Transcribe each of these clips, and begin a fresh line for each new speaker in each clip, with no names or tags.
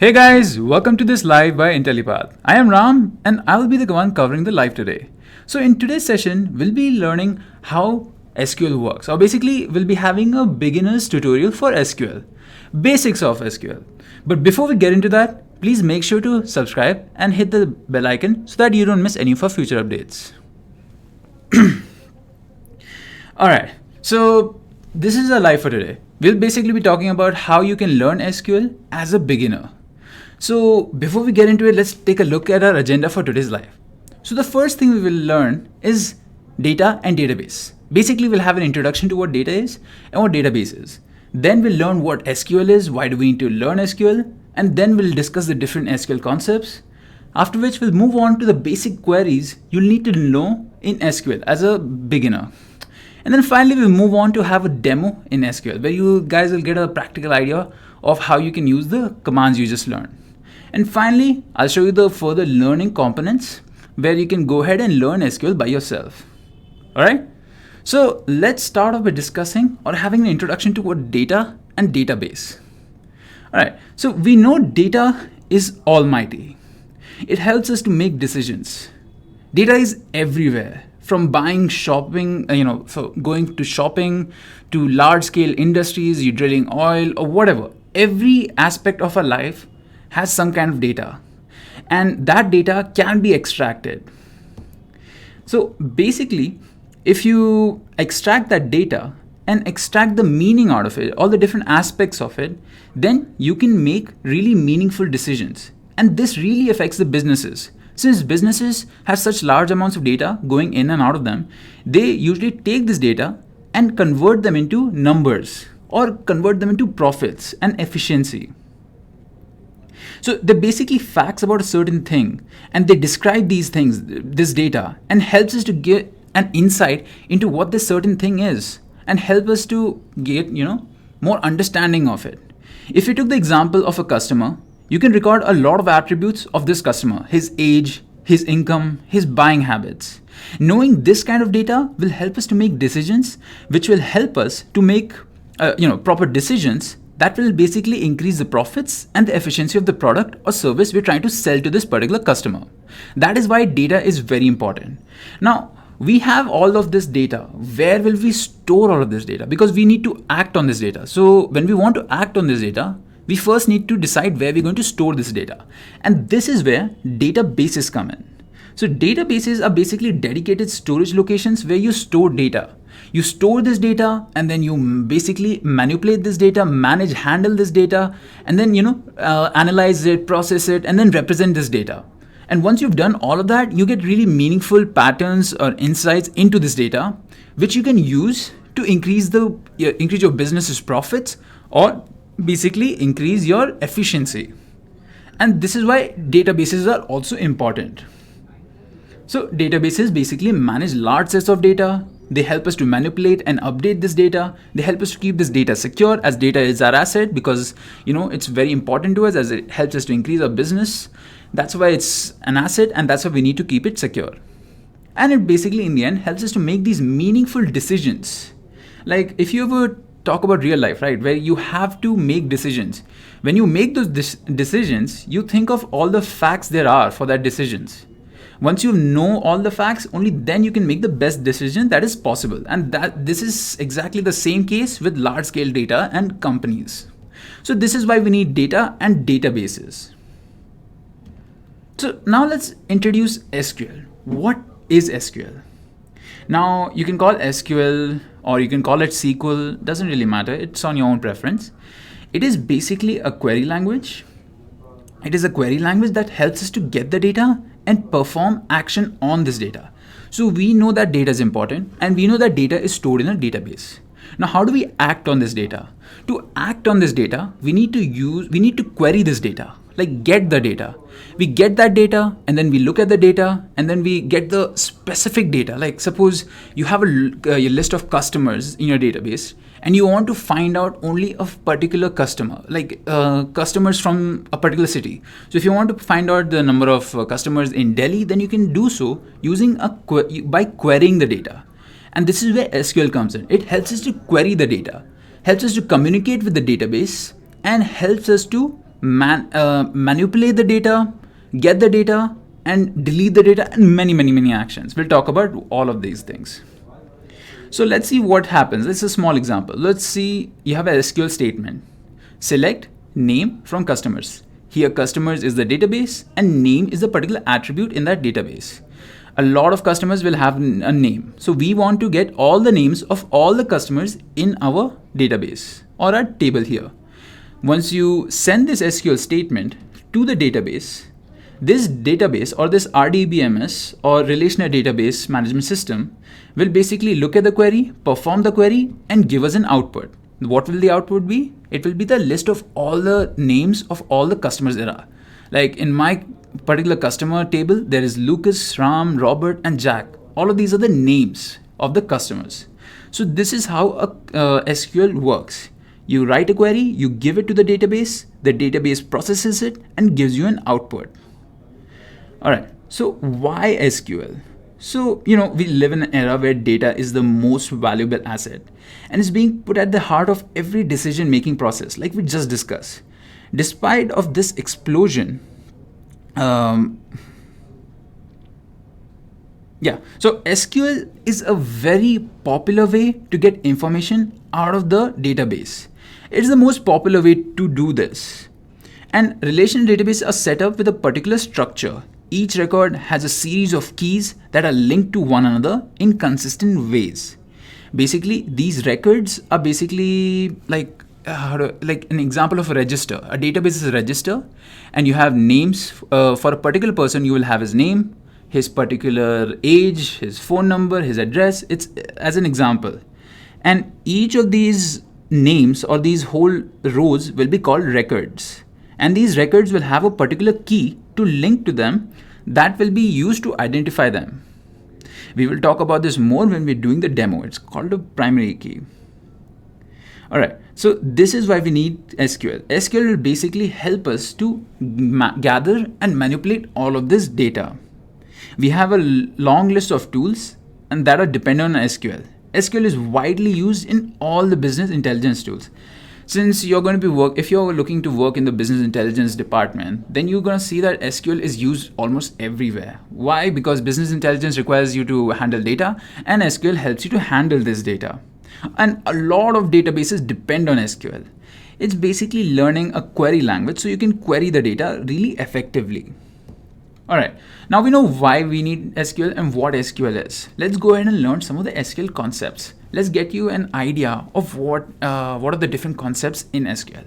Hey guys, welcome to this live by Intellipaat. I am Ram and I will be the one covering the live today. So in today's session, we'll be learning how SQL works, or basically we'll be having a beginner's tutorial for SQL, basics of SQL. But before we get into that, please make sure to subscribe and hit the bell icon so that you don't miss any of our future updates. Alright, so this is a live for today. We'll basically be talking about how you can learn SQL as a beginner. So before we get into it, let's take a look at our agenda for today's live. So the first thing we will learn is data and database. Basically, we'll have an introduction to what data is and what database is. Then we'll learn what SQL is, why do we need to learn SQL, and then we'll discuss the different SQL concepts. After which we'll move on to the basic queries you'll need to know in SQL as a beginner. And then finally, we'll move on to have a demo in SQL where you guys will get a practical idea of how you can use the commands you just learned. And finally, I'll show you the further learning components where you can go ahead and learn SQL by yourself. All right. So let's start off by discussing or having an introduction to what data and database. All right. So we know data is almighty. It helps us to make decisions. Data is everywhere. From buying, shopping, so going to shopping, to large scale industries, you drilling oil or whatever. Every aspect of our life has some kind of data, and that data can be extracted. So basically, if you extract that data and extract the meaning out of it, all the different aspects of it, then you can make really meaningful decisions. And this really affects the businesses. Since businesses have such large amounts of data going in and out of them, they usually take this data and convert them into numbers or convert them into profits and efficiency. So they're basically facts about a certain thing, and they describe these things, this data, and helps us to get an insight into what this certain thing is and help us to get, more understanding of it. If you took the example of a customer, you can record a lot of attributes of this customer, his age, his income, his buying habits. Knowing this kind of data will help us to make decisions, which will help us to make proper decisions that will basically increase the profits and the efficiency of the product or service we're trying to sell to this particular customer. That is why data is very important. Now, we have all of this data. Where will we store all of this data? Because we need to act on this data. So when we want to act on this data, we first need to decide where we're going to store this data. And this is where databases come in. So databases are basically dedicated storage locations where you store data. You store this data and then you basically manipulate this data, handle this data, and then, analyze it, process it, and then represent this data. And once you've done all of that, you get really meaningful patterns or insights into this data, which you can use to increase your business's profits or basically increase your efficiency. And this is why databases are also important. So databases basically manage large sets of data. They help us to manipulate and update this data. They help us to keep this data secure, as data is our asset, because it's very important to us as it helps us to increase our business. That's why it's an asset, and that's why we need to keep it secure. And it basically in the end helps us to make these meaningful decisions. Like if you ever talk about real life, right, where you have to make decisions. When you make those decisions, you think of all the facts there are for that decisions. Once you know all the facts, only then you can make the best decision that is possible. And this is exactly the same case with large scale data and companies. So this is why we need data and databases. So now let's introduce SQL. What is SQL? Now you can call SQL or you can call it SQL, doesn't really matter. It's on your own preference. It is basically a query language. It is a query language that helps us to get the data and perform action on this data. So we know that data is important and we know that data is stored in a database. Now, how do we act on this data? To act on this data, we need to query this data, like get the data. We get that data and then we look at the data and then we get the specific data. Like suppose you have a list of customers in your database and you want to find out only a particular customer, like customers from a particular city. So if you want to find out the number of customers in Delhi, then you can do so using by querying the data. And this is where SQL comes in. It helps us to query the data, helps us to communicate with the database, and helps us to manipulate the data, get the data, and delete the data, and many actions. We'll talk about all of these things. So let's see what happens. This is a small example. Let's see you have a SQL statement. Select name from customers. Here customers is the database and name is the particular attribute in that database. A lot of customers will have a name. So we want to get all the names of all the customers in our database or our table here. Once you send this SQL statement to the database, this database or this RDBMS or relational database management system will basically look at the query, perform the query, and give us an output. What will the output be? It will be the list of all the names of all the customers there are. Like in my particular customer table, there is Lucas, Ram, Robert, and Jack. All of these are the names of the customers. So this is how a SQL works. You write a query, you give it to the database processes it and gives you an output. All right, so why SQL? So, we live in an era where data is the most valuable asset and is being put at the heart of every decision-making process, like we just discussed. Despite of this explosion, so SQL is a very popular way to get information out of the database. It is the most popular way to do this. And relational databases are set up with a particular structure. Each record has a series of keys that are linked to one another in consistent ways. Basically, these records are basically like an example of a register. A database is a register, and you have names for a particular person. You will have his name, his particular age, his phone number, his address. It's as an example. And each of these names or these whole rows will be called records. And these records will have a particular key to link to them that will be used to identify them. We will talk about this more when we're doing the demo. It's called a primary key. All right, so this is why we need SQL. SQL will basically help us to gather and manipulate all of this data. We have a long list of tools and that are dependent on SQL. SQL is widely used in all the business intelligence tools. Since you're going to be if you're looking to work in the business intelligence department, then you're going to see that SQL is used almost everywhere. Why? Because business intelligence requires you to handle data and SQL helps you to handle this data. And a lot of databases depend on SQL. It's basically learning a query language so you can query the data really effectively. All right, now we know why we need SQL and what SQL is. Let's go ahead and learn some of the SQL concepts. Let's get you an idea of what are the different concepts in SQL.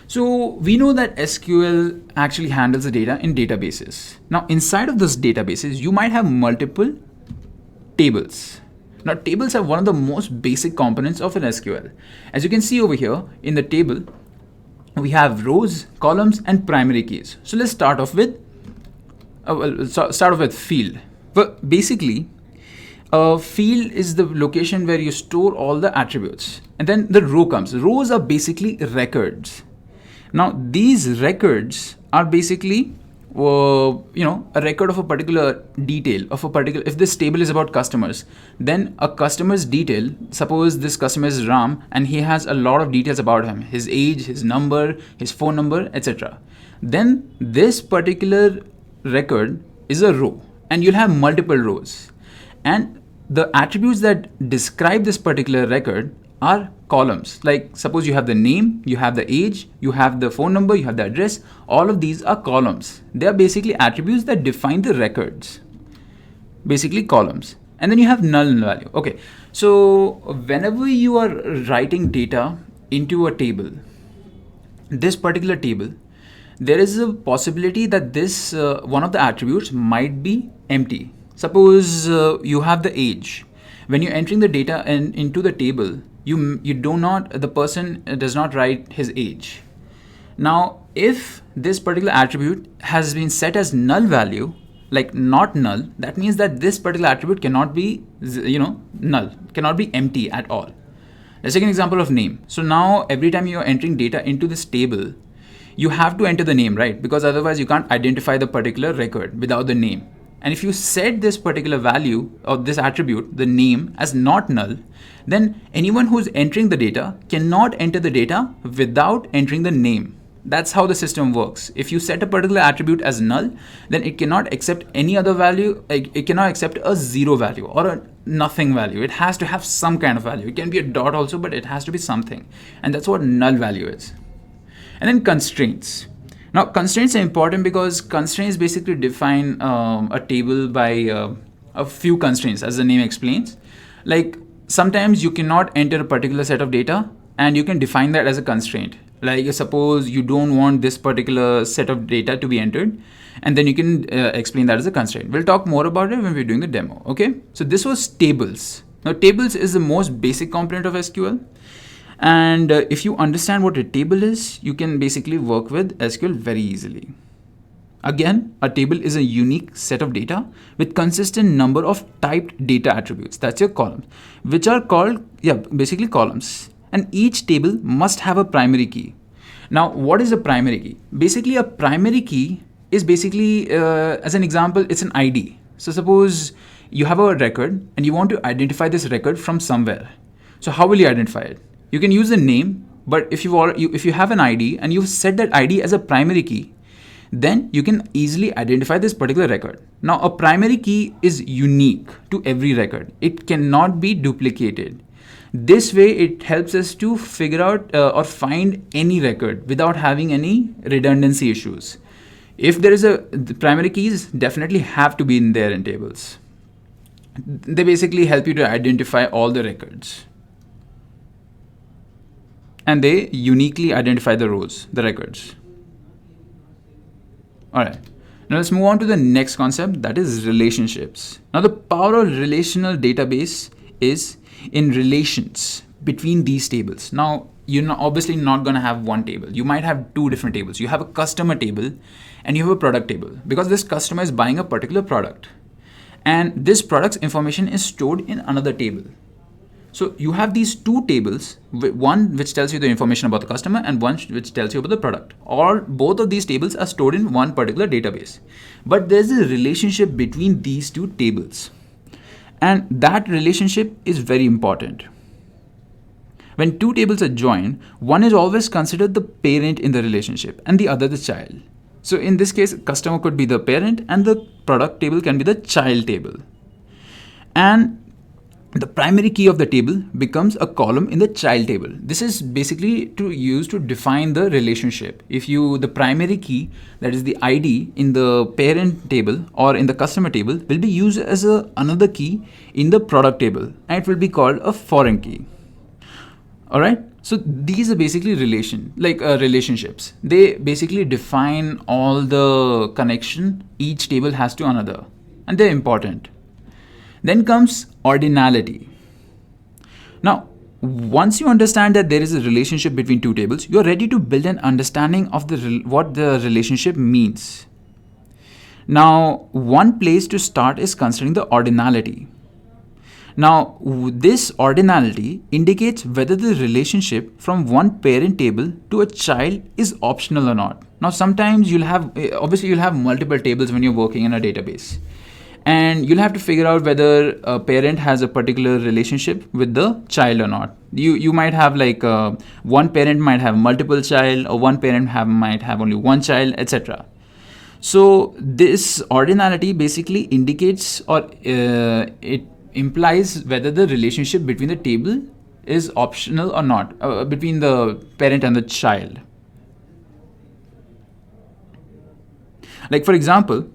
So we know that SQL actually handles the data in databases. Now inside of those databases, you might have multiple tables. Now tables are one of the most basic components of an SQL. As you can see over here in the table, we have rows, columns, and primary keys. So let's start off with field. But basically, a field is the location where you store all the attributes. And then the row comes. Rows are basically records. Now these records are basically a record of a particular detail of a particular. If this table is about customers, then a customer's detail, suppose this customer is Ram and he has a lot of details about him, his age, his number, his phone number, etc. Then this particular record is a row and you'll have multiple rows, and the attributes that describe this particular record are columns. Like suppose you have the name, you have the age, you have the phone number, you have the address. All of these are columns. They are basically attributes that define the records, basically columns. And then you have null value. Okay, so whenever you are writing data into a table, this particular table, there is a possibility that this one of the attributes might be empty. Suppose you have the age. When you're entering the data into the table, the person does not write his age. Now, if this particular attribute has been set as null value, like not null, that means that this particular attribute cannot be, null, cannot be empty at all. Let's take an example of name. So now every time you're entering data into this table, you have to enter the name, right? Because otherwise you can't identify the particular record without the name. And if you set this particular value or this attribute, the name, as not null, then anyone who's entering the data cannot enter the data without entering the name. That's how the system works. If you set a particular attribute as null, then it cannot accept any other value. It cannot accept a 0 value or a nothing value. It has to have some kind of value. It can be a dot also, but it has to be something. And that's what null value is. And then constraints. Now, constraints are important because constraints basically define a table by a few constraints, as the name explains. Like sometimes you cannot enter a particular set of data and you can define that as a constraint. Like suppose you don't want this particular set of data to be entered, and then you can explain that as a constraint. We'll talk more about it when we're doing the demo, okay? So this was tables. Now tables is the most basic component of SQL. And if you understand what a table is, you can basically work with SQL very easily. Again, a table is a unique set of data with consistent number of typed data attributes. That's your columns, which are called, basically columns. And each table must have a primary key. Now, what is a primary key? Basically, a primary key is basically, as an example, it's an ID. So suppose you have a record and you want to identify this record from somewhere. So how will you identify it? You can use the name, but if you have an ID and you've set that ID as a primary key, then you can easily identify this particular record. Now, a primary key is unique to every record. It cannot be duplicated. This way, it helps us to figure out or find any record without having any redundancy issues. If there is the primary keys definitely have to be in there in tables. They basically help you to identify all the records. And they uniquely identify the rows, the records. All right, now let's move on to the next concept, that is relationships. Now the power of relational database is in relations between these tables. Now you're obviously not going to have one table. You might have two different tables. You have a customer table and you have a product table, because this customer is buying a particular product and this product's information is stored in another table. So you have these two tables, one which tells you the information about the customer and one which tells you about the product. Both of these tables are stored in one particular database. But there's a relationship between these two tables. And that relationship is very important. When two tables are joined, one is always considered the parent in the relationship and the other the child. So in this case, customer could be the parent and the product table can be the child table. And the primary key of the table becomes a column in the child table. This is basically used to define the relationship. If the primary key, that is the ID in the parent table or in the customer table, will be used as another key in the product table, and it will be called a foreign key. All right. So these are basically relationships. They basically define all the connection each table has to another, and they're important. Then comes ordinality. Now, once you understand that there is a relationship between two tables, you're ready to build an understanding of what the relationship means. Now, one place to start is considering the ordinality. Now, this ordinality indicates whether the relationship from one parent table to a child is optional or not. Now, sometimes you'll have multiple tables when you're working in a database. And you'll have to figure out whether a parent has a particular relationship with the child or not. You might have one parent might have multiple child, or one parent might have only one child, etc. So this ordinality basically indicates or it implies whether the relationship between the table is optional or not, between the parent and the child. Like for example,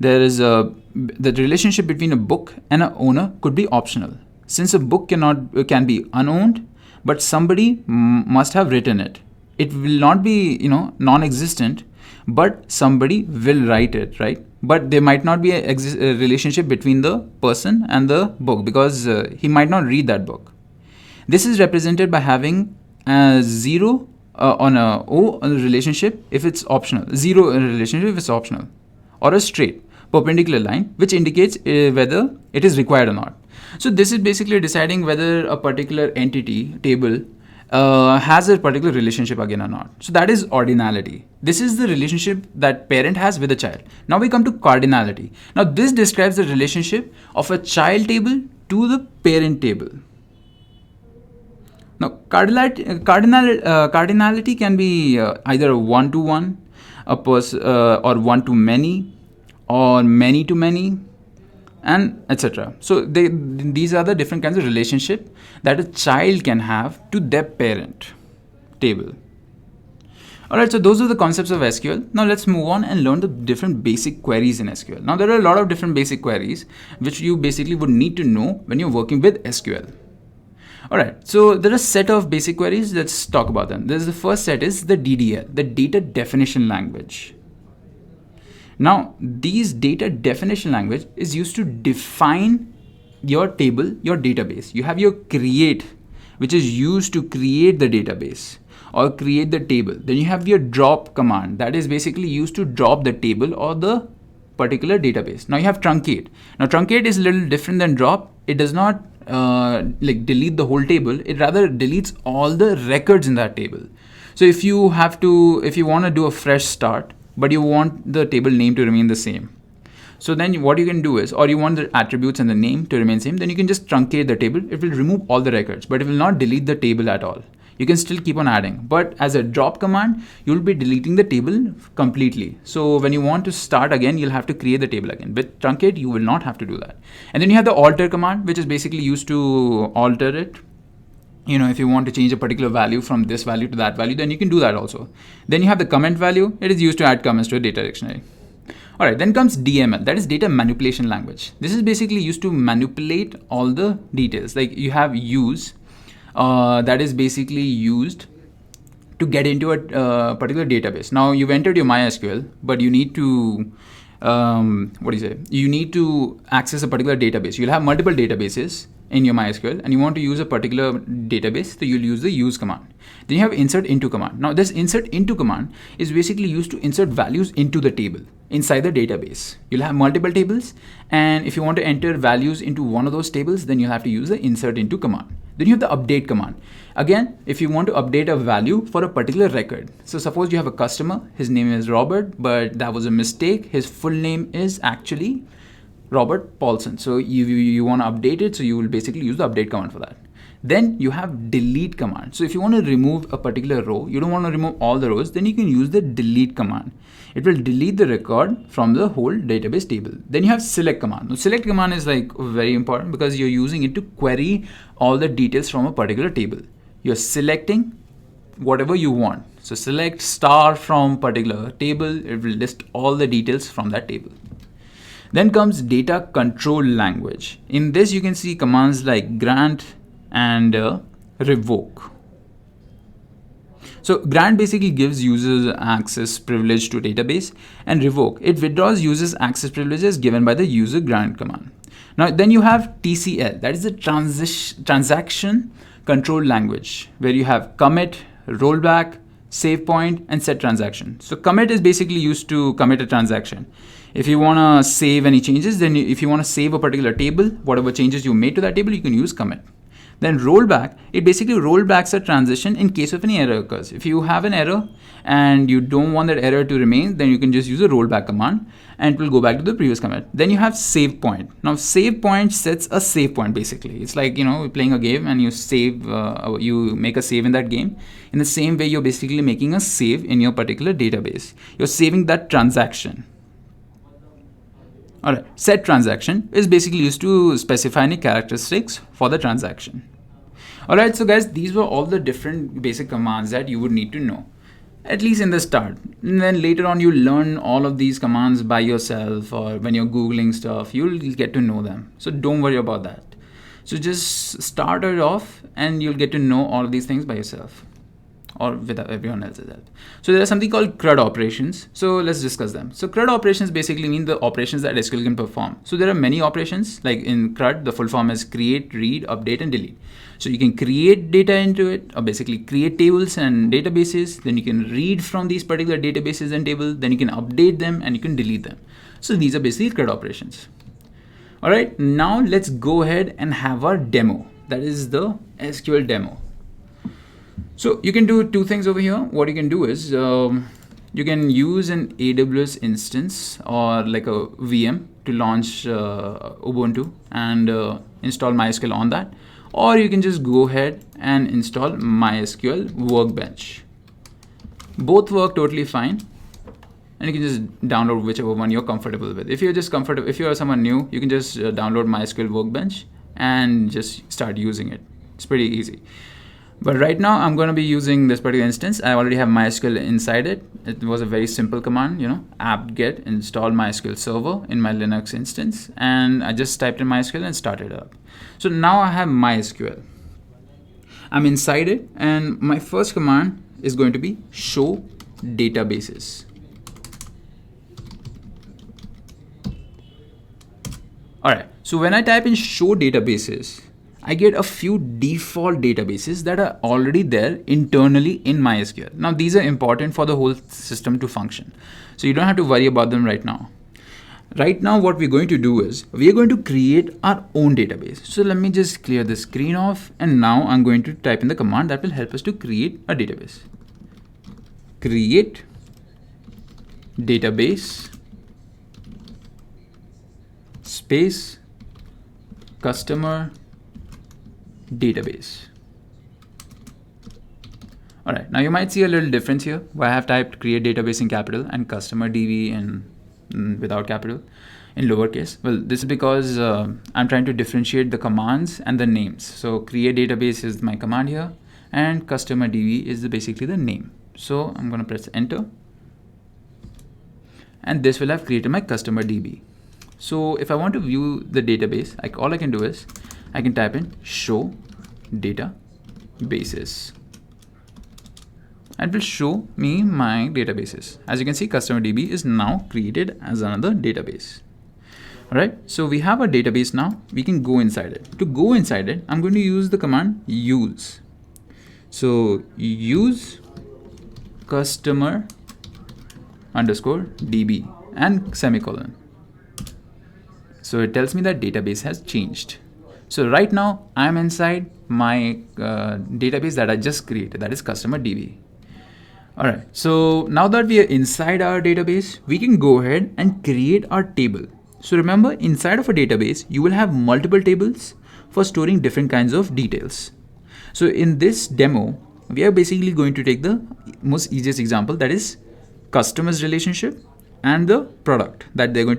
there is the relationship between a book and an owner could be optional, since a book can be unowned, but somebody must have written it. It will not be non-existent, but somebody will write it, right? But there might not be a relationship between the person and the book, because he might not read that book. This is represented by having a 0 on a O on a relationship if it's optional, 0 in a relationship if it's optional, or a straight perpendicular line which indicates whether it is required or not. So this is basically deciding whether a particular entity table has a particular relationship again or not. So that is ordinality. This is the relationship that parent has with the child. Now we come to cardinality. Now this describes the relationship of a child table to the parent table. Now, cardinality can be either a one-to-one, or one-to-many, or many-to-many, and etc. So these are the different kinds of relationship that a child can have to their parent table. Alright, so those are the concepts of SQL. Now let's move on and learn the different basic queries in SQL. Now there are a lot of different basic queries which you basically would need to know when you're working with SQL. Alright, so there are a set of basic queries. Let's talk about them. The first set is the DDL, the data definition language. Now, these data definition language is used to define your table, your database. You have your create, which is used to create the database or create the table. Then you have your drop command that is basically used to drop the table or the particular database. Now you have truncate. Now truncate is a little different than drop. It does not like delete the whole table. It rather deletes all the records in that table. So if you want to do a fresh start, but you want the table name to remain the same. So then what you can do is, or you want the attributes and the name to remain same, then you can just truncate the table. It will remove all the records, but it will not delete the table at all. You can still keep on adding, but as a drop command, you'll be deleting the table completely. So when you want to start again, you'll have to create the table again. With truncate, you will not have to do that. And then you have the alter command, which is basically used to alter it. You know, if you want to change a particular value from this value to that value, then you can do that also. Then you have the comment value. It is used to add comments to a data dictionary. All right, then comes DML, that is data manipulation language. This is basically used to manipulate all the details. Like you have use, that is basically used to get into a particular database. Now you've entered your MySQL, but you need to, you need to access a particular database. You'll have multiple databases in your MySQL and you want to use a particular database, so you'll use the use command. Then you have insert into command. Now this insert into command is basically used to insert values into the table inside the database. You'll have multiple tables, and if you want to enter values into one of those tables, then you'll have to use the insert into command. Then you have the update command. Again, if you want to update a value for a particular record. So suppose you have a customer, his name is Robert, but that was a mistake. His full name is actually Robert Paulson. So you want to update it, so you will basically use the update command for that. Then you have delete command. So if you want to remove a particular row, you don't want to remove all the rows, then you can use the delete command. It will delete the record from the whole database table. Then you have select command. Now select command is like very important because you're using it to query all the details from a particular table. You're selecting whatever you want. So select star from particular table, it will list all the details from that table. Then comes data control language. In this you can see commands like grant and revoke. So grant basically gives users access privilege to database, and revoke, it withdraws users access privileges given by the user grant command. Now then you have TCL, that is the transaction control language, where you have commit, rollback, save point, and set transaction. So commit is basically used to commit a transaction. If you want to save any changes, then if you want to save a particular table, whatever changes you made to that table, you can use commit. Then rollback, it basically rollbacks a transition in case of any error occurs. If you have an error and you don't want that error to remain, then you can just use a rollback command and it will go back to the previous commit. Then you have save point. Now save point sets a save point basically. It's like, you know, playing a game and you save, you make a save in that game. In the same way, you're basically making a save in your particular database. You're saving that transaction. Alright, set transaction is basically used to specify any characteristics for the transaction. Alright, so guys, these were all the different basic commands that you would need to know, at least in the start. And then later on, you'll learn all of these commands by yourself, or when you're Googling stuff, you'll get to know them. So don't worry about that. So just start it off and you'll get to know all of these things by yourself, or with everyone else's help. So there is something called CRUD operations. So let's discuss them. So CRUD operations basically mean the operations that SQL can perform. So there are many operations, like in CRUD, the full form is create, read, update, and delete. So you can create data into it, or basically create tables and databases. Then you can read from these particular databases and tables. Then you can update them and you can delete them. So these are basically CRUD operations. All right, now let's go ahead and have our demo. That is the SQL demo. So you can do two things over here. What you can do is you can use an AWS instance or like a VM to launch Ubuntu and install MySQL on that. or you can just go ahead and install MySQL Workbench. Both work totally fine, and you can just download whichever one you're comfortable with. If you're someone new, you can just download MySQL Workbench and just start using it. It's pretty easy. But right now I'm going to be using this particular instance. I already have MySQL inside it. It was a very simple command, apt-get install MySQL server in my Linux instance, and I just typed in MySQL and started up. So now I have MySQL. I'm inside it, and my first command is going to be show databases. Alright, so when I type in show databases, I get a few default databases that are already there internally in MySQL. Now these are important for the whole system to function, so you don't have to worry about them right now. Right now what we're going to do is we are going to create our own database. So let me just clear the screen off, and now I'm going to type in the command that will help us to create a database. Create database space customer database. All right, now you might see a little difference here where I have typed create database in capital and customer DB in without capital in lowercase. Well, this is because I'm trying to differentiate the commands and the names. So create database is my command here, and customer DB is basically the name. So I'm going to press enter, and this will have created my customer DB. So if I want to view the database, all I can do is I can type in show databases, and it will show me my databases. As you can see, customer DB is now created as another database. All right, so we have a database now. We can go inside it. To go inside it, I'm going to use the command use. So use customer underscore DB and semicolon. So it tells me that database has changed. So right now I'm inside my database that I just created, that is customer DB. All right, so now that we are inside our database, we can go ahead and create our table. So remember, inside of a database, you will have multiple tables for storing different kinds of details. So in this demo, we are basically going to take the most easiest example, that is customers relationship and the product that they're going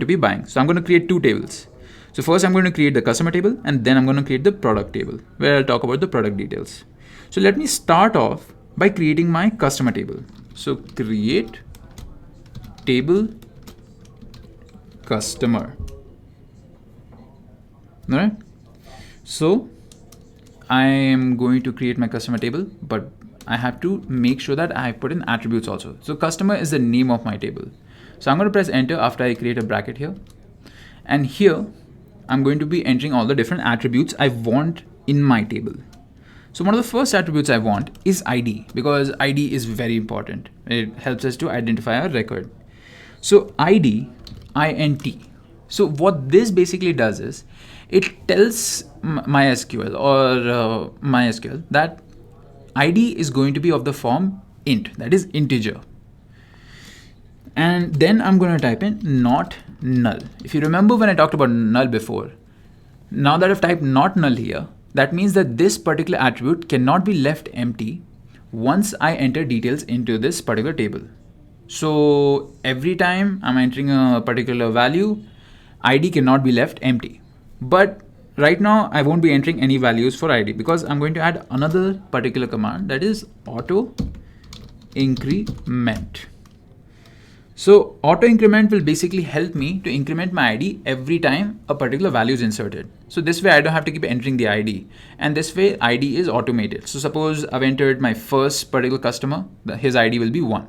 to be buying. So I'm going to create two tables. So first I'm going to create the customer table, and then I'm going to create the product table where I'll talk about the product details. So let me start off by creating my customer table. So create table customer. All right. So I am going to create my customer table, but I have to make sure that I put in attributes also. So customer is the name of my table. So I'm going to press enter after I create a bracket here. And here I'm going to be entering all the different attributes I want in my table. So one of the first attributes I want is ID, because ID is very important. It helps us to identify our record. So ID, int. So what this basically does is it tells MySQL that ID is going to be of the form int, that is integer. And then I'm going to type in not null. If you remember when I talked about null before, now that I've typed not null here, that means that this particular attribute cannot be left empty once I enter details into this particular table. So every time I'm entering a particular value, ID cannot be left empty. But right now I won't be entering any values for ID because I'm going to add another particular command, that is auto increment. So auto increment will basically help me to increment my ID every time a particular value is inserted. So this way I don't have to keep entering the ID, and this way ID is automated. So suppose I've entered my first particular customer, his ID will be 1.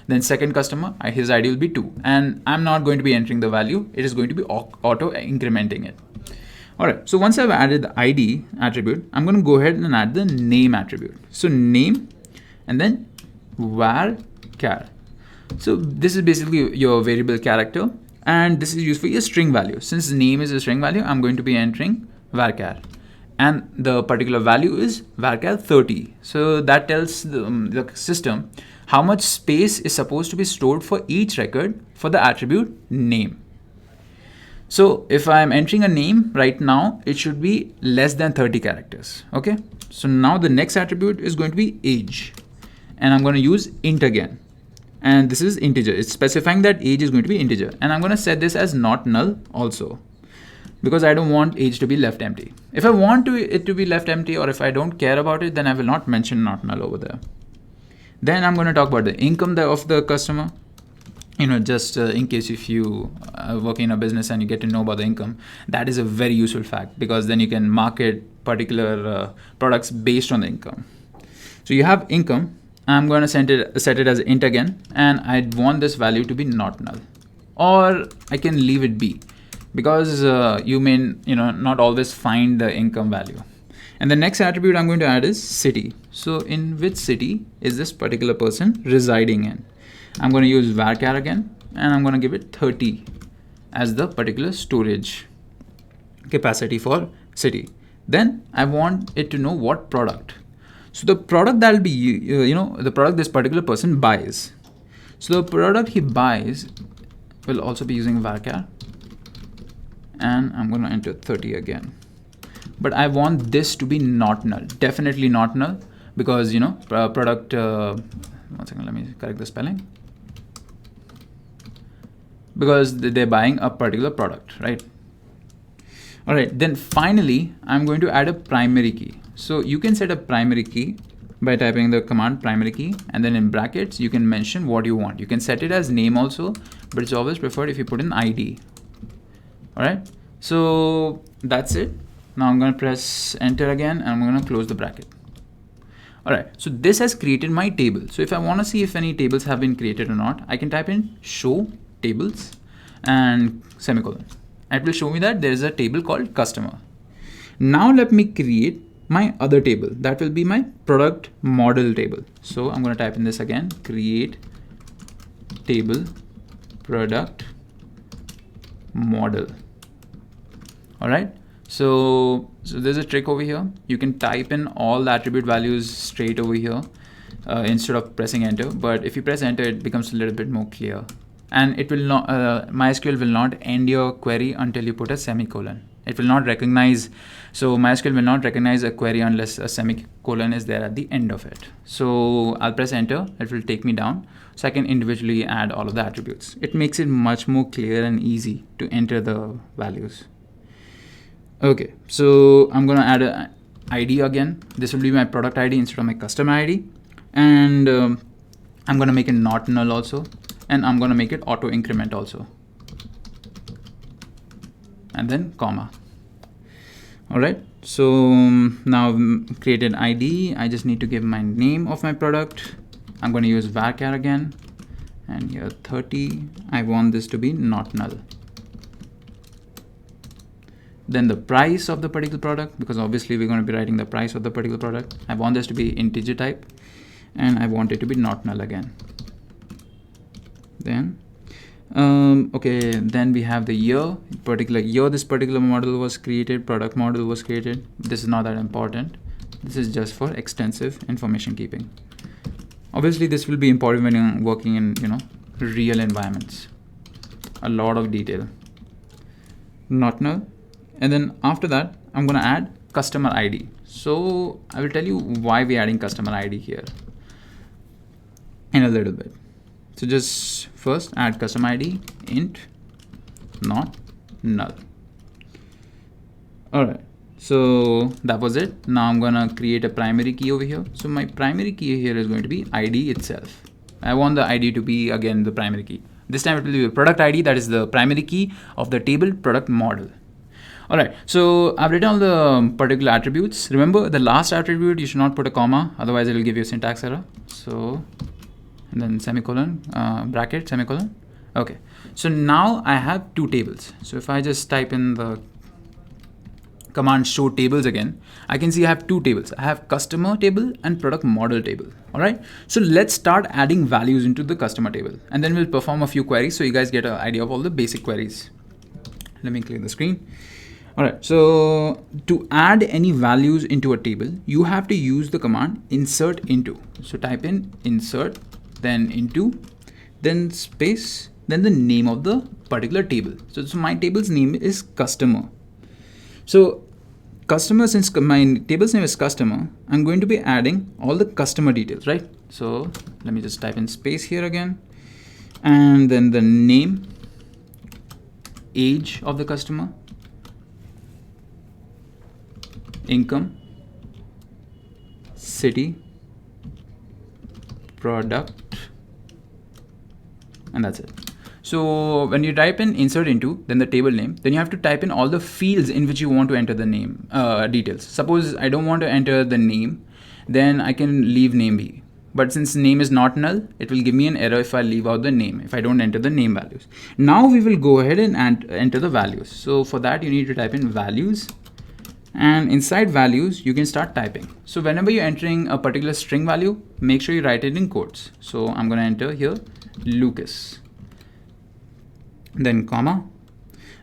Then second customer, his ID will be 2. And I'm not going to be entering the value. It is going to be auto incrementing it. All right, so once I've added the ID attribute, I'm going to go ahead and add the name attribute. So name and then var_char. So this is basically your variable character, and this is used for your string value. Since name is a string value, I'm going to be entering var_char, and the particular value is var_char 30. So that tells the system how much space is supposed to be stored for each record for the attribute name. So if I'm entering a name right now, it should be less than 30 characters. Okay. So now the next attribute is going to be age, and I'm going to use int again. And this is integer. It's specifying that age is going to be integer. And I'm going to set this as not null also, because I don't want age to be left empty. If I want it to be left empty, or if I don't care about it, then I will not mention not null over there. Then I'm going to talk about the income of the customer. Just in case if you work in a business and you get to know about the income, that is a very useful fact, because then you can market particular products based on the income. So you have income. I'm going to set it as int again, and I want this value to be not null, or I can leave it be, because you may not always find the income value. And the next attribute I'm going to add is city. So in which city is this particular person residing in? I'm going to use varchar again, and I'm going to give it 30 as the particular storage capacity for city. Then I want it to know what product. So the product that will be, the product this particular person buys. So the product he buys will also be using varchar, and I'm going to enter 30 again. But I want this to be not null, definitely not null, because product. 1 second, let me correct the spelling. Because they're buying a particular product, right? All right, then finally, I'm going to add a primary key. So you can set a primary key by typing the command primary key, and then in brackets, you can mention what you want. You can set it as name also, but it's always preferred if you put an ID. All right, so that's it. Now I'm going to press enter again, and I'm going to close the bracket. All right, so this has created my table. So if I want to see if any tables have been created or not, I can type in show tables and semicolon. It will show me that there is a table called customer. Now let me create my other table. That will be my product model table. So I'm going to type in this again, create table product model. All right. So there's a trick over here. You can type in all the attribute values straight over here instead of pressing enter. But if you press enter, it becomes a little bit more clear. And it will not, MySQL will not end your query until you put a semicolon. It will not recognize, so MySQL will not recognize a query unless a semicolon is there at the end of it. So I'll press enter, it will take me down, so I can individually add all of the attributes. It makes it much more clear and easy to enter the values. Okay, so I'm gonna add an ID again. This will be my product ID instead of my customer ID. And I'm gonna make it not null also. And I'm going to make it auto increment also, and then comma. All right, so now I've created ID. I just need to give my name of my product. I'm going to use varchar again, and here 30. I want this to be not null. Then the price of the particular product, because obviously we're going to be writing the price of the particular product. I want this to be integer type, and I want it to be not null again. Then okay, then we have the year, particular year this particular model was created, product model was created. This is not that important. This is just for extensive information keeping. Obviously this will be important when you're working in real environments. A lot of detail. Not null. And then after that, I'm going to add customer ID. So I will tell you why we're adding customer ID here in a little bit. So just first add customer ID int not null. All right, so that was it. Now I'm gonna create a primary key over here. So my primary key here is going to be ID itself. I want the ID to be again the primary key. This time it will be the product ID, that is the primary key of the table product model. All right, so I've written all the particular attributes. Remember the last attribute, you should not put a comma, otherwise it will give you a syntax error. So and then semicolon, bracket, semicolon. Okay, so now I have two tables. So if I just type in the command show tables again, I can see I have two tables. I have customer table and product model table. All right, so let's start adding values into the customer table, and then we'll perform a few queries so you guys get an idea of all the basic queries. Let me clear the screen. All right, so to add any values into a table, you have to use the command insert into. So type in insert, then into, then space, then the name of the particular table. So my table's name is customer. So customer, since my table's name is customer, I'm going to be adding all the customer details, right? So let me just type in space here again, and then the name, age of the customer, income, city, product, and that's it. So when you type in insert into, then the table name, then you have to type in all the fields in which you want to enter the name details. Suppose I don't want to enter the name, then I can leave name be. But since name is not null, it will give me an error if I leave out the name, if I don't enter the name values. Now we will go ahead and enter the values. So for that, you need to type in values, and inside values, you can start typing. So whenever you're entering a particular string value, make sure you write it in quotes. So I'm going to enter here Lucas, then comma,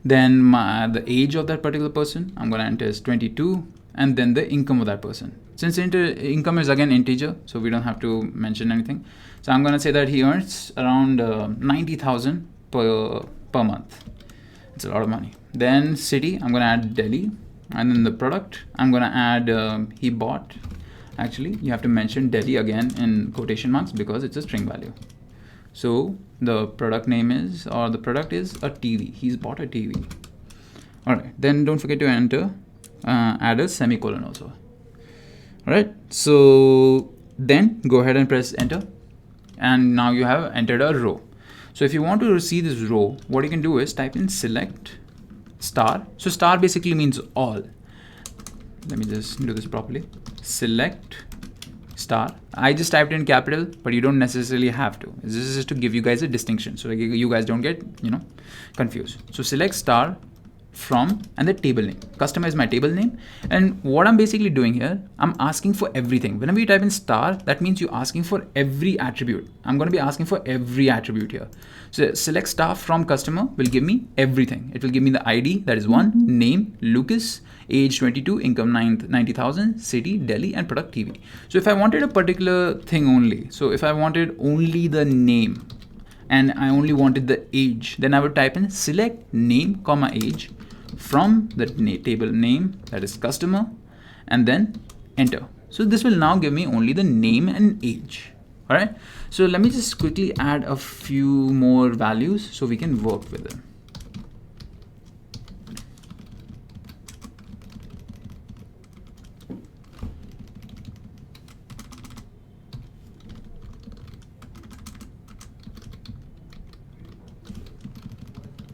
then the age of that particular person, I'm going to enter is 22, and then the income of that person. Since income is again integer, so we don't have to mention anything. So I'm going to say that he earns around 90,000 per month. It's a lot of money. Then city, I'm going to add Delhi. And then the product, I'm going to add he bought. Actually, you have to mention Delhi again in quotation marks because it's a string value. So the product name is, or the product is a TV. He's bought a TV. All right. Then don't forget to enter, add a semicolon also. All right. So then go ahead and press enter. And now you have entered a row. So if you want to see this row, what you can do is type in select star. So star basically means all. Let me just do this properly. Select star. I just typed in capital, but you don't necessarily have to. This is just to give you guys a distinction, so you guys don't get confused. So select star from and the table name. Customer is my table name, and what I'm basically doing here, I'm asking for everything. Whenever you type in star, that means you're asking for every attribute. I'm going to be asking for every attribute here. So select star from customer will give me everything. It will give me the ID, that is one, name Lucas, age 22, income 90,000, city Delhi, and product TV. So if I wanted a particular thing only, so if I wanted only the name and I only wanted the age, then I would type in select name comma age from the table name, that is customer, and then enter. So this will now give me only the name and age. All right. So let me just quickly add a few more values so we can work with them.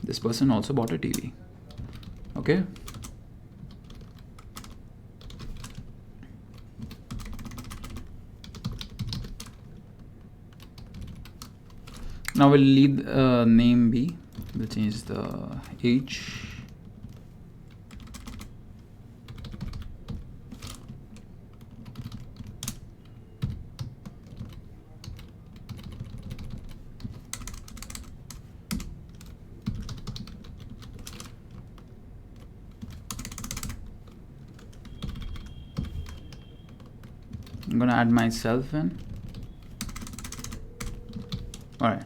This person also bought a TV. Okay. Now we'll leave name be. We'll change the age. I'm gonna add myself in. All right.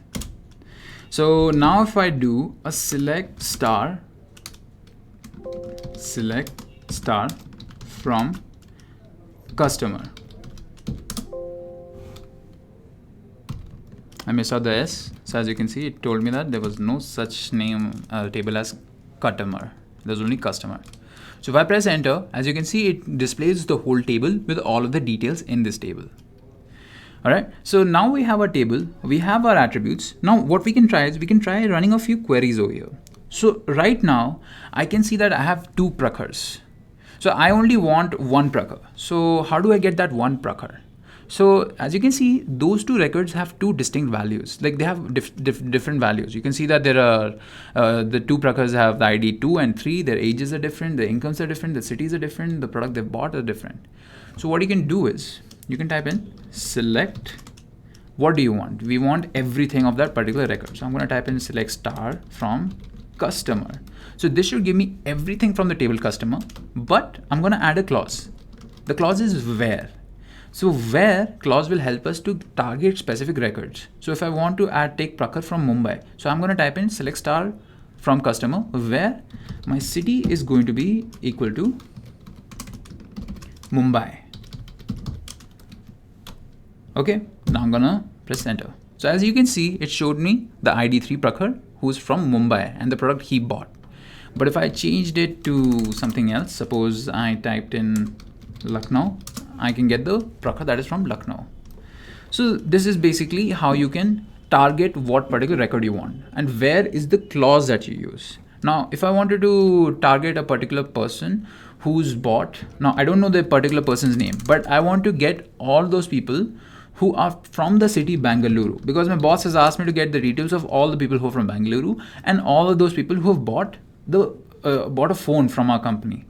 So now if I do a select star from customer, I missed out the S. So as you can see, it told me that there was no such name table as customer. There's only customer. So if I press enter, as you can see, it displays the whole table with all of the details in this table. All right. So now we have our table, we have our attributes. Now what we can try is we can try running a few queries over here. So right now I can see that I have two prakars. So I only want one prakar. So how do I get that one prakar? So as you can see, those two records have two distinct values. Like they have different values. You can see that there are the two prakars have the ID 2 and 3. Their ages are different. The incomes are different. The cities are different. The product they've bought are different. So what you can do is you can type in select. What do you want? We want everything of that particular record. So I'm going to type in select star from customer. So this should give me everything from the table customer, but I'm going to add a clause. The clause is where. So where clause will help us to target specific records. So if I want to take prakar from Mumbai, so I'm going to type in select star from customer where my city is going to be equal to Mumbai. Okay, now I'm gonna press enter. So as you can see, it showed me the ID3 Prakhar who's from Mumbai and the product he bought. But if I changed it to something else, suppose I typed in Lucknow, I can get the Prakhar that is from Lucknow. So this is basically how you can target what particular record you want and where is the clause that you use. Now, if I wanted to target a particular person who's bought, now I don't know the particular person's name, but I want to get all those people who are from the city Bangalore, because my boss has asked me to get the details of all the people who are from Bangalore and all of those people who have bought a phone from our company.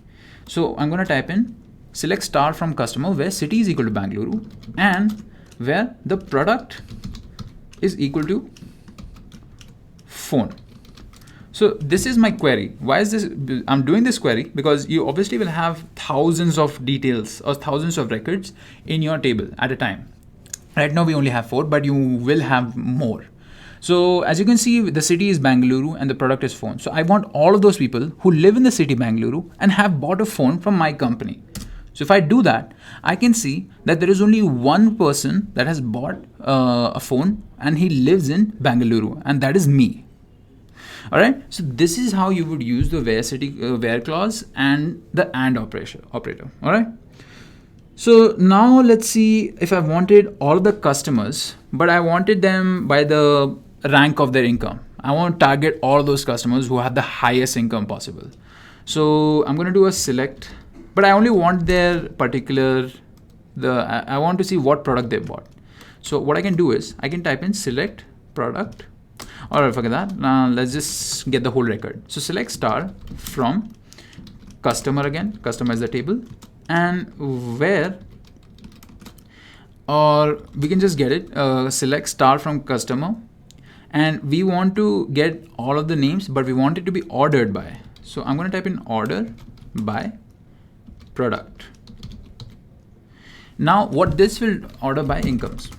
So I'm going to type in select star from customer where city is equal to Bangalore and where the product is equal to phone. So this is my query. Why is this? I'm doing this query because you obviously will have thousands of details or thousands of records in your table at a time. Right now we only have 4, but you will have more. So as you can see, the city is Bangalore and the product is phone. So I want all of those people who live in the city Bangalore and have bought a phone from my company. So if I do that, I can see that there is only one person that has bought a phone and he lives in Bangalore, and that is me. All right. So this is how you would use the where clause and the AND operator. All right. So now let's see if I wanted all the customers, but I wanted them by the rank of their income. I want to target all those customers who have the highest income possible. So I'm going to do a select, but I only want their particular, I want to see what product they bought. So what I can do is I can type in select product, or forget that. Now let's just get the whole record. So select star from customer again, customer is the table, and where, or we can just get it, select star from customer, and we want to get all of the names, but we want it to be ordered by. So I'm going to type in order by product. Now what this will order by incomes.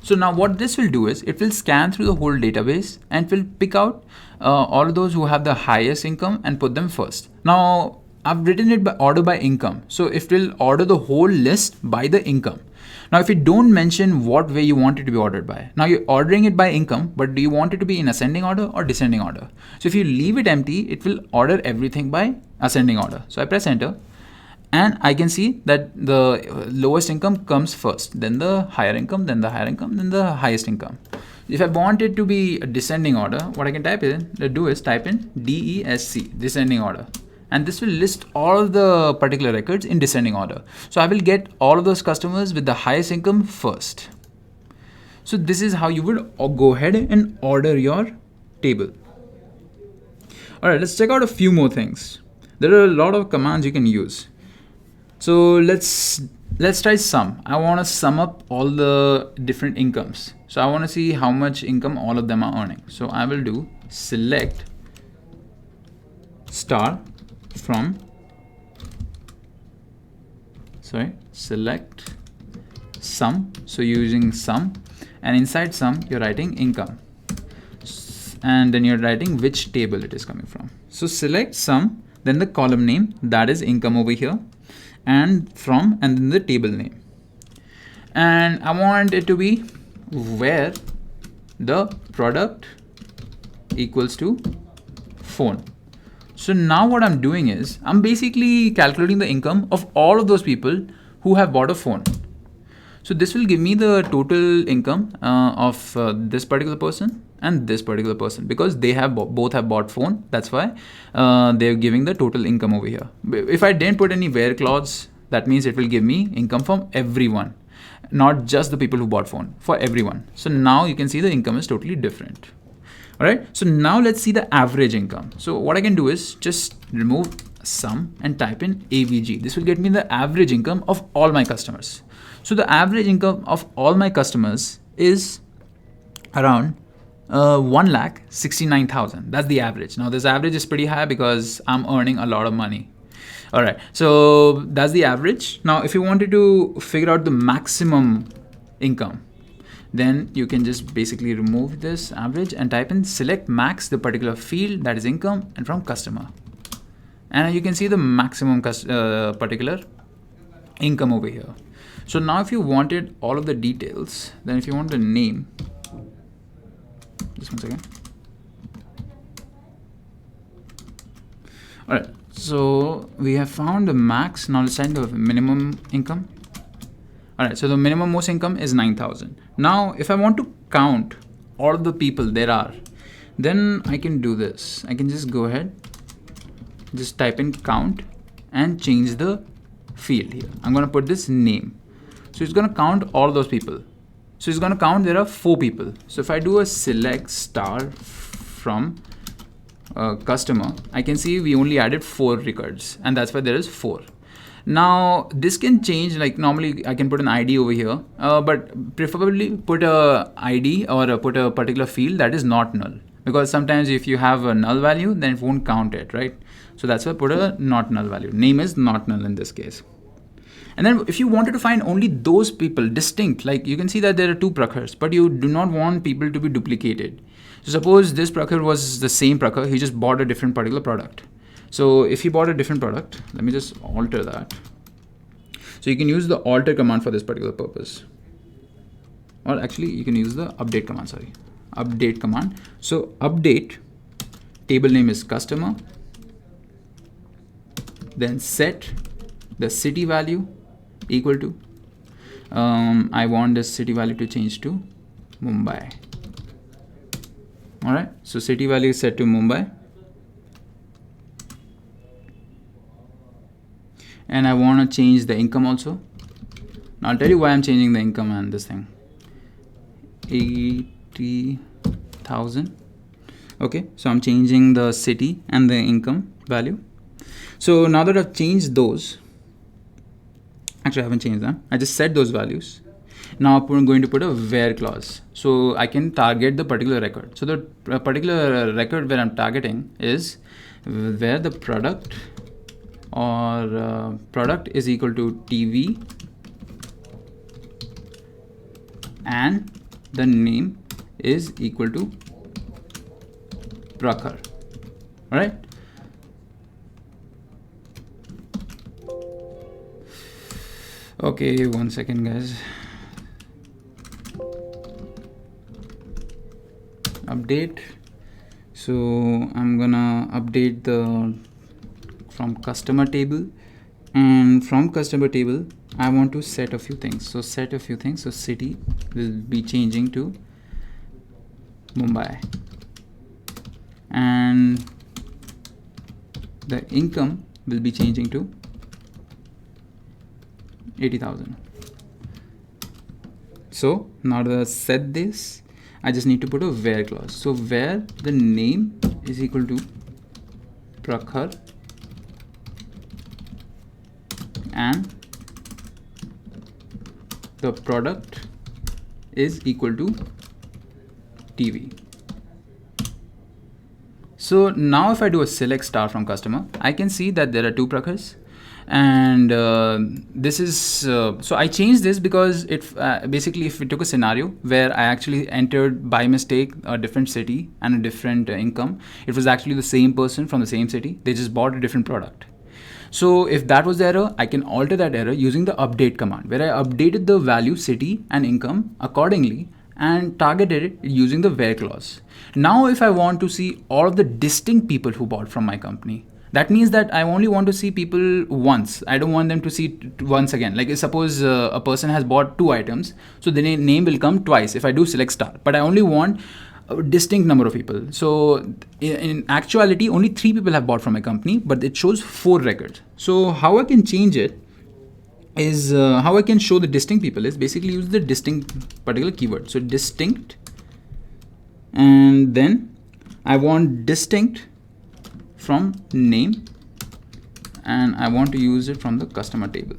So now what this will do is it will scan through the whole database and it will pick out all of those who have the highest income and put them first. Now I've written it by order by income. So it will order the whole list by the income. Now, if you don't mention what way you want it to be ordered by, now you're ordering it by income, but do you want it to be in ascending order or descending order? So if you leave it empty, it will order everything by ascending order. So I press enter and I can see that the lowest income comes first, then the higher income, then the higher income, then the highest income. If I want it to be a descending order, what I can type in, type in DESC, descending order. And this will list all the particular records in descending order. So I will get all of those customers with the highest income first. So this is how you would go ahead and order your table. All right, let's check out a few more things. There are a lot of commands you can use. So let's try sum. I want to sum up all the different incomes. So I want to see how much income all of them are earning. So I will do select star from, select sum. So you're using sum, and inside sum you're writing income, and then you're writing which table it is coming from. So select sum, then the column name, that is income over here, and from, and then the table name. And I want it to be where the product equals to phone. So now what I'm doing is I'm basically calculating the income of all of those people who have bought a phone. So this will give me the total income of this particular person and this particular person, because they have both have bought phone. That's why they're giving the total income over here. If I didn't put any where clause, that means it will give me income from everyone, not just the people who bought phone, for everyone. So now you can see the income is totally different. All right, so now let's see the average income. So what I can do is just remove sum and type in AVG. This will get me the average income of all my customers. So the average income of all my customers is around 1,69,000. That's the average. Now this average is pretty high because I'm earning a lot of money. All right, so that's the average. Now if you wanted to figure out the maximum income, Then you can just basically remove this average and type in select max, the particular field that is income, and from customer. And you can see the maximum particular income over here. So now if you wanted all of the details, then if you want the name, just one second. All right, so we have found the max. Now let's find the minimum income. All right, so the minimum most income is 9,000. Now, if I want to count all of the people there are, then I can do this. I can just go ahead, just type in count and change the field here. I'm going to put this name. So it's going to count all those people. So it's going to count there are 4 people. So if I do a select star from customer, I can see we only added 4 records, and that's why there is 4. Now this can change, like normally I can put an ID over here, but preferably put a ID or put a particular field that is not null, because sometimes if you have a null value, then it won't count it, right? So that's why I put a not null value. Name is not null in this case. And then if you wanted to find only those people distinct, like you can see that there are 2 prakhars, but you do not want people to be duplicated. So suppose this prakhar was the same prakhar, he just bought a different particular product. So if he bought a different product, let me just alter that. So you can use the alter command for this particular purpose. Or actually you can use the update command, update command. So update, table name is customer, then set the city value equal to, I want the city value to change to Mumbai. All right, so city value is set to Mumbai. And I want to change the income also. Now I'll tell you why I'm changing the income and this thing. 80,000. Okay, so I'm changing the city and the income value. So now that I've changed those, actually I haven't changed them, I just set those values. Now I'm going to put a where clause, so I can target the particular record. So the particular record where I'm targeting is where the product or product is equal to TV and the name is equal to prakhar. All right. Okay, one second guys. Update. So I'm gonna update the from customer table, and from customer table I want to set a few things. So set a few things. So city will be changing to Mumbai, and the income will be changing to 80,000. So now to set this, I just need to put a where clause. So where the name is equal to prakhar and the product is equal to TV. So now if I do a select star from customer, I can see that there are 2 prakhars. And this is so I changed this because it basically if we took a scenario where I actually entered by mistake a different city and a different income, it was actually the same person from the same city, they just bought a different product. So if that was the error, I can alter that error using the update command, where I updated the value city and income accordingly and targeted it using the where clause. Now if I want to see all of the distinct people who bought from my company, that means that I only want to see people once. I don't want them to see it once again. Like suppose a person has bought 2 items, so the name will come twice if I do select star, but I only want a distinct number of people. So in actuality, only 3 people have bought from my company, but it shows 4 records. So how I can change it is, how I can show the distinct people is basically use the distinct particular keyword. So distinct, and then I want distinct from name, and I want to use it from the customer table.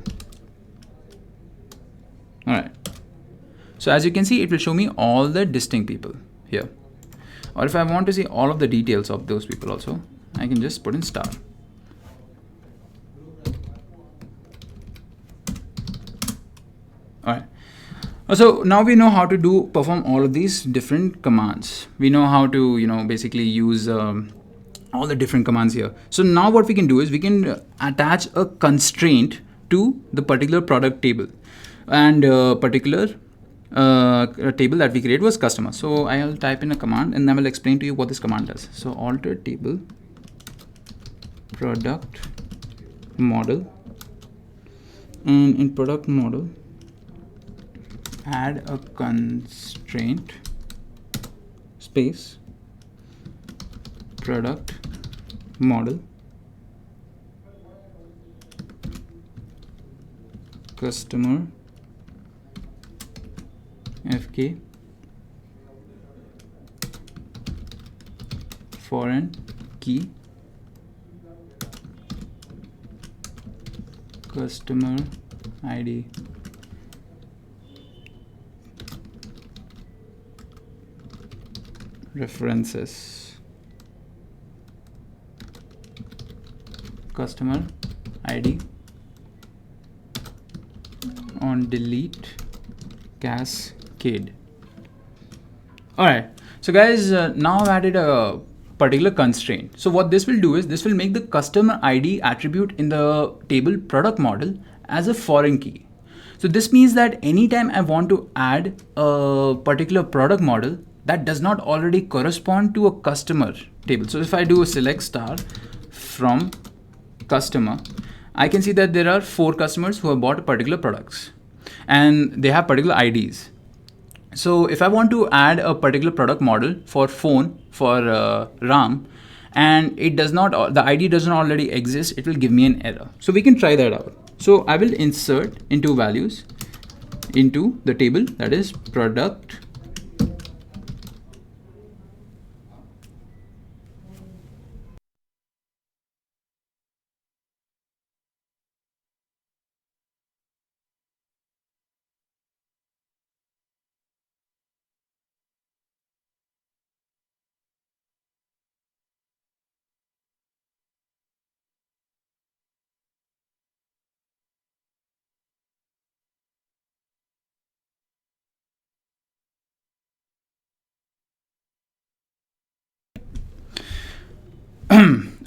All right. So as you can see, it will show me all the distinct people here. Or if I want to see all of the details of those people also, I can just put in star. All right. So now we know how to perform all of these different commands. We know how to basically use all the different commands here. So now what we can do is we can attach a constraint to the particular product table, and particular table that we create was customer. So I'll type in a command and I will explain to you what this command does. So alter table product model, and in product model add a constraint space product model customer fk foreign key customer ID references customer ID on delete cascade. Alright, so guys, now I've added a particular constraint. So what this will do is this will make the customer ID attribute in the table product model as a foreign key. So this means that anytime I want to add a particular product model that does not already correspond to a customer table. So if I do a select star from customer, I can see that there are 4 customers who have bought particular products and they have particular IDs. So if I want to add a particular product model for phone for RAM, and it does not, the ID doesn't already exist, it will give me an error. So we can try that out. So I will insert into values into the table, that is product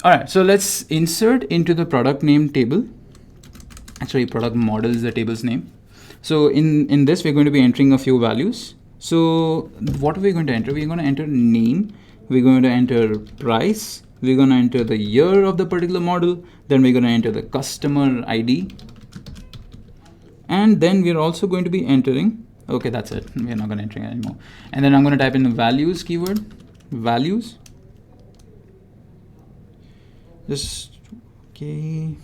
all right, so let's insert into the product name table. Actually, product model is the table's name. So in this, we're going to be entering a few values. So what are we going to enter? We're going to enter name, we're going to enter price, we're going to enter the year of the particular model, then we're going to enter the customer ID, and then we're also going to be entering, okay, that's it, we're not going to enter it anymore. And then I'm going to type in the values keyword, values, just okay.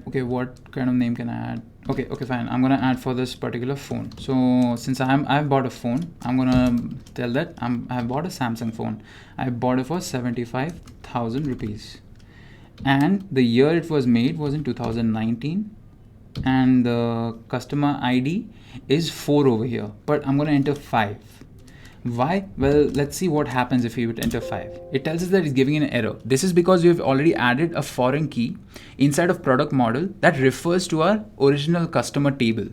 Okay, what kind of name can I add? Okay, fine. I'm gonna add for this particular phone. So since I've bought a phone, I'm gonna tell that I've bought a Samsung phone. I bought it for 75,000 rupees, and the year it was made was in 2019, and the customer ID is 4 over here, but I'm gonna enter 5. Why? Well, let's see what happens if we would enter 5. It tells us that it's giving an error. This is because we've already added a foreign key inside of product model that refers to our original customer table.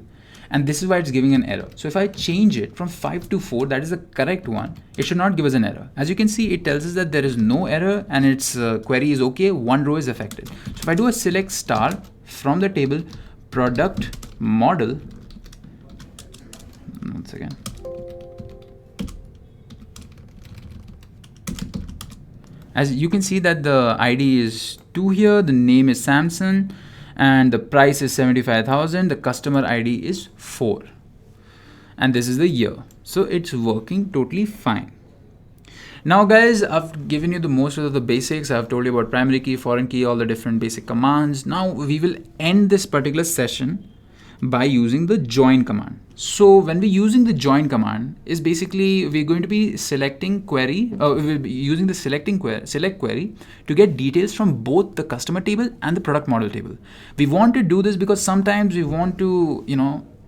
And this is why it's giving an error. So if I change it from 5 to 4, that is the correct one, it should not give us an error. As you can see, it tells us that there is no error and its query is okay, 1 row is affected. So if I do a select star from the table product model, once again, as you can see that the ID is 2 here, the name is Samsung, and the price is 75,000, the customer ID is 4. And this is the year. So it's working totally fine. Now guys, I've given you the most of the basics. I've told you about primary key, foreign key, all the different basic commands. Now we will end this particular session by using the join command. So when we're using the join command is basically we're going to be selecting query, we'll be using the select query to get details from both the customer table and the product model table. We want to do this because sometimes we want to,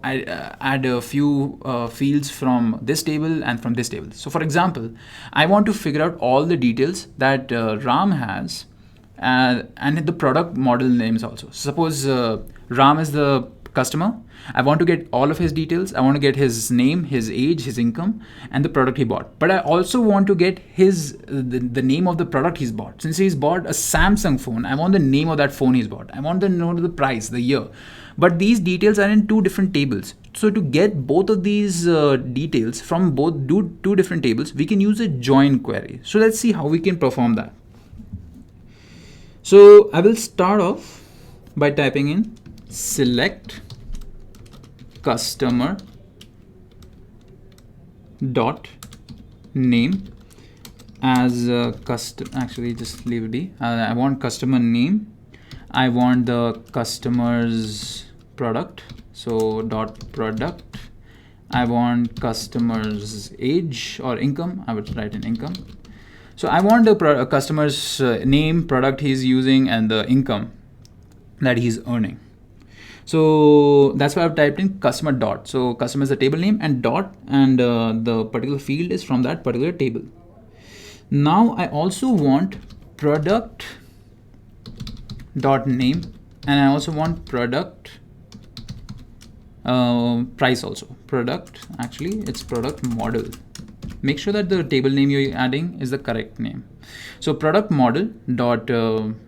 add a few fields from this table and from this table. So for example, I want to figure out all the details that RAM has and the product model names also. Suppose Ram is the customer. I want to get all of his details. I want to get his name, his age, his income, and the product he bought. But I also want to get his the name of the product he's bought. Since he's bought a Samsung phone, I want the name of that phone he's bought. I want to know the price, the year. But these details are in two different tables. So to get both of these details from two different tables, we can use a join query. So let's see how we can perform that. So I will start off by typing in select customer dot name as custom. Actually, just leave it be. I want customer name. I want the customer's product. So dot product. I want customer's age or income. I would write in income. So I want the customer's name, product he's using, and the income that he's earning. So that's why I've typed in customer dot. So customer is the table name and dot, and the particular field is from that particular table. Now I also want product dot name, and I also want product price also. Product, actually it's product model. Make sure that the table name you're adding is the correct name. So product model dot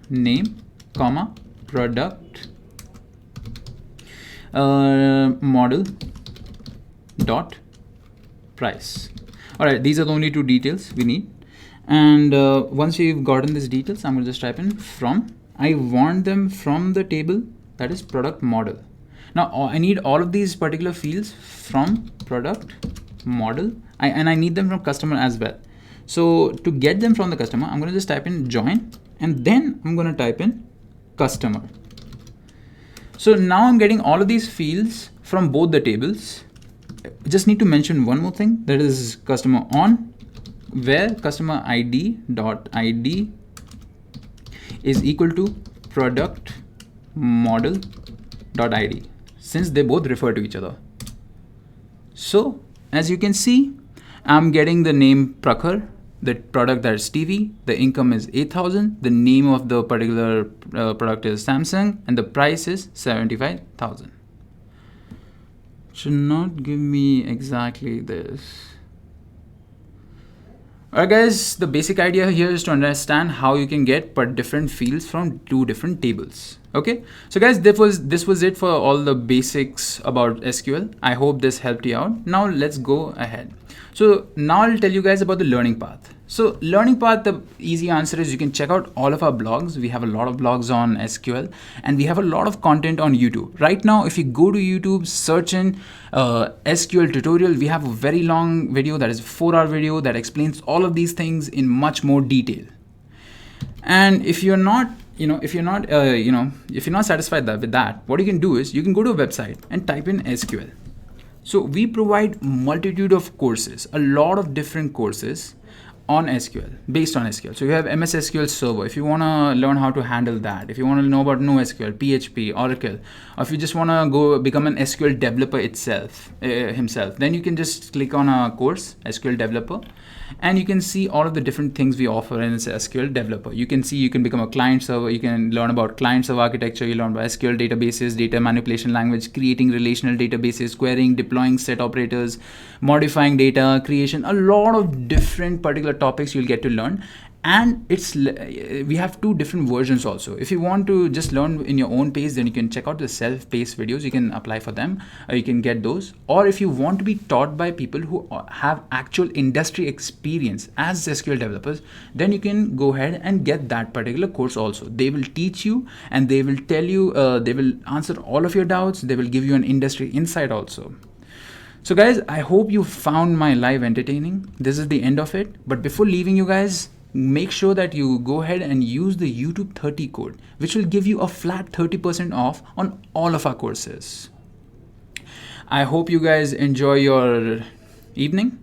name, comma, product model dot price. All right, these are the only two details we need. And once you've gotten these details, I'm going to just type in from. I want them from the table that is product model. Now I need all of these particular fields from product model, and I need them from customer as well. So to get them from the customer, I'm going to just type in join, and then I'm going to type in customer. So now I'm getting all of these fields from both the tables. Just need to mention one more thing, that is customer on, where customer ID dot ID is equal to product model dot ID, since they both refer to each other. So as you can see, I'm getting the name Prakhar, the product that is TV, the income is 8,000, the name of the particular product is Samsung, and the price is 75,000. Should not give me exactly this. Alright guys, the basic idea here is to understand how you can get different fields from two different tables. Okay, so guys, this was it for all the basics about SQL. I hope this helped you out. Now let's go ahead. So now I'll tell you guys about the learning path. So learning path, the easy answer is you can check out all of our blogs. We have a lot of blogs on SQL, and we have a lot of content on YouTube. Right now, if you go to YouTube, search in SQL tutorial, we have a very long video that is a 4-hour video that explains all of these things in much more detail. And if you're not satisfied with that, what you can do is you can go to a website and type in SQL. So we provide multitude of courses, a lot of different courses on SQL, based on SQL. So you have MS SQL Server, if you want to learn how to handle that, if you want to know about NoSQL, PHP, Oracle, or if you just want to go become an SQL developer himself, then you can just click on a course, SQL Developer, and you can see all of the different things we offer in SQL Developer. You can see you can become a client server, you can learn about client server architecture, you learn about SQL databases, data manipulation language, creating relational databases, querying, deploying set operators, modifying data, creation, a lot of different particular topics you'll get to learn. And we have two different versions also. If you want to just learn in your own pace, then you can check out the self-paced videos. You can apply for them, or you can get those. Or if you want to be taught by people who have actual industry experience as SQL developers, then you can go ahead and get that particular course also. They will teach you, and they will tell you, they will answer all of your doubts. They will give you an industry insight also. So guys, I hope you found my live entertaining. This is the end of it. But before leaving you guys, make sure that you go ahead and use the YouTube 30 code, which will give you a flat 30% off on all of our courses. I hope you guys enjoy your evening.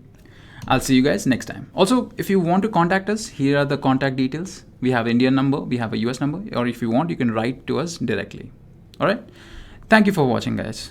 I'll see you guys next time. Also, if you want to contact us, here are the contact details. We have Indian number, we have a US number, or if you want, you can write to us directly. All right. Thank you for watching, guys.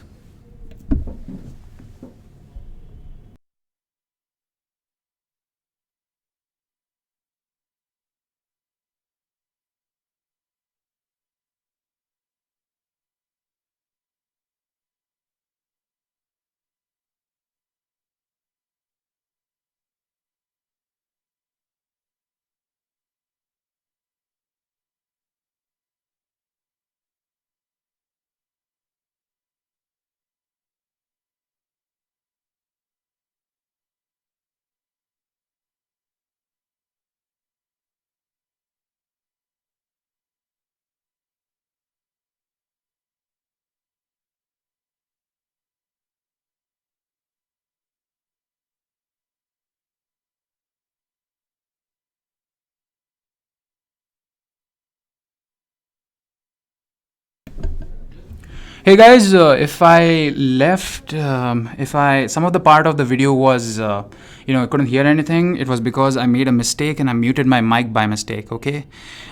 Hey guys, if I left, some of the part of the video was, I couldn't hear anything, it was because I made a mistake and I muted my mic by mistake, okay?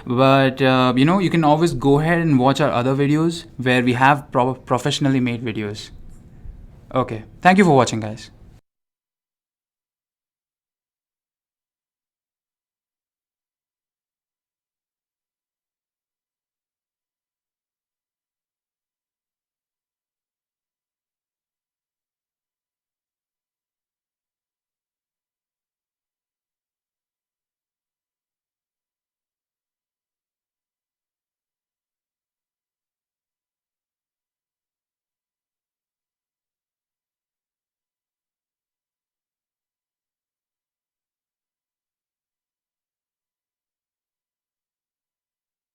But, you can always go ahead and watch our other videos where we have professionally made videos. Okay, thank you for watching, guys.